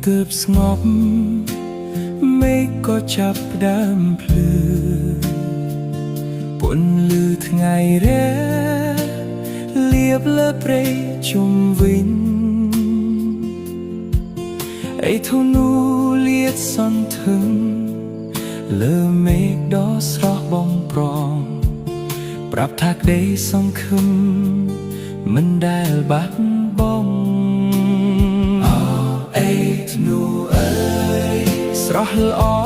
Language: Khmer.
ទើបស្ងប់មេឃក៏ចាប់ផ្ដើមភ្លឺពន្លឺថ្ងៃរះលាបលើព្រៃជុំវិញអីធូនូលាតសន្ធឹងលើមេឃដ៏ស្រស់បំប្រងប្រាប់ថាក្តីសង្ឃឹមមិនដែលបាត់បង់អេធូនូអើយស្រស់ល្អ